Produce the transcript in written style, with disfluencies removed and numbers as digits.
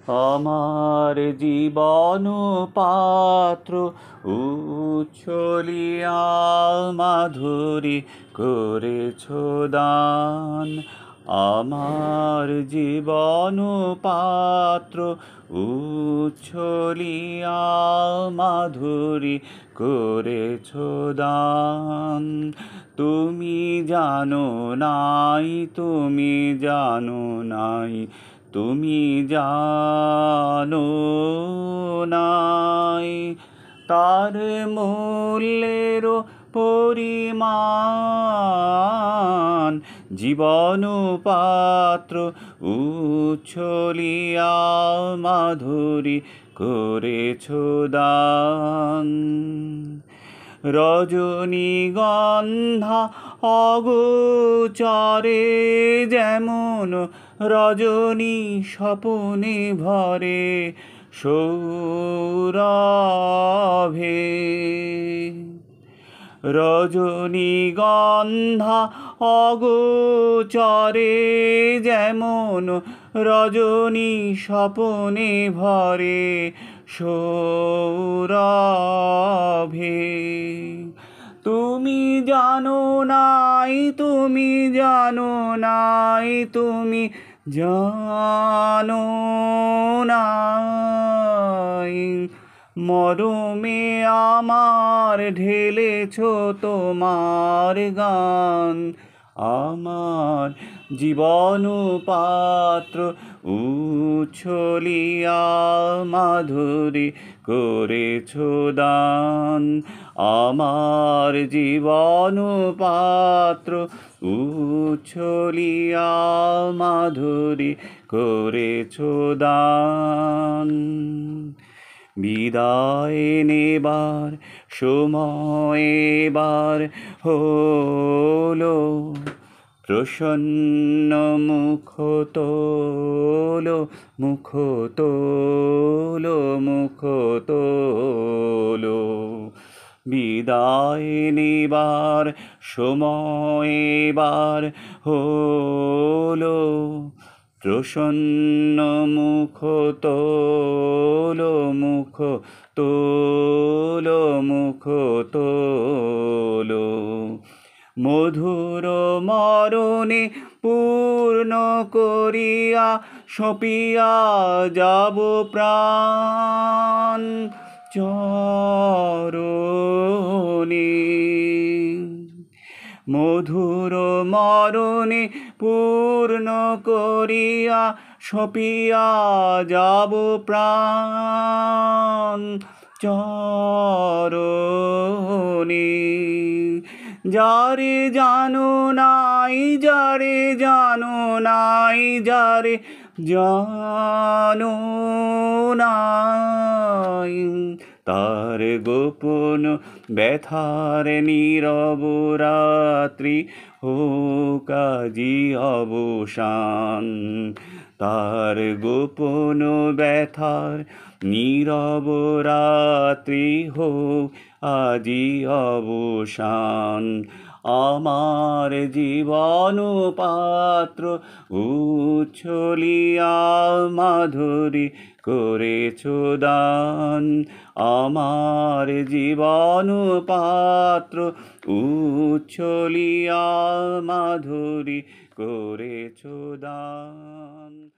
আমার জীবন পাত্র উচ্ছলিয়া মাধুরী করেছ দান। আমার জীবন পাত্র উচ্ছলিয়া মাধুরী করেছ দান। তুমি জানো নাই, তুমি জানো নাই, তুমি জানো নাই তার মূল্যের পরিমাণ। জীবন পাত্র উচ্ছলিয়া মাধুরী করেছ দান। রজনীগন্ধা অগোচরে যেমন রজনী স্বপনে ভরে সৌরভে। রজনীগন্ধা অগোচরে যেমন রজনী স্বপনে ভরে সৌরভে। তুমি জানো নাই, তুমি জানো নাই, তুমি জানো নাই মরমে আমার ঢেলেছ তোমার গান। আমার জীবন পাত্র উচ্ছলিয়া মাধুরী করেছ দান। আমার জীবন পাত্র উচ্ছলিয়া মাধুরী করেছ দান। বিদায় নেবার সময় এবার হলো, প্রসন্ন মুখ তোলো, মুখ তোলো, মুখ তোলো। বিদায় নেবার সময় এবার হলো, প্রসন্ন মুখ তোলো, মুখ তোলো, মুখ তোলো। মধুর মরণে পূর্ণ করিয়া সপিয়া যাব প্রাণ চরণে। মধুর মরণে পূর্ণ করিয়া সপিয়া যাব প্রাণ চরণে। যারে জানো নাই, যারে জানো নাই, যারে জানো নাই তার গোপন ব্যথার নীরব রাত্রি হোক আজি অবসান। তার গোপন ব্যথার নীরব রাত্রি হোক আজি অবসান। আমার জীবন পাত্র উচ্ছলিয়া মাধুরী করেছ দান। আমার জীবন পাত্র উচ্ছলিয়া মাধুরী করেছ দান।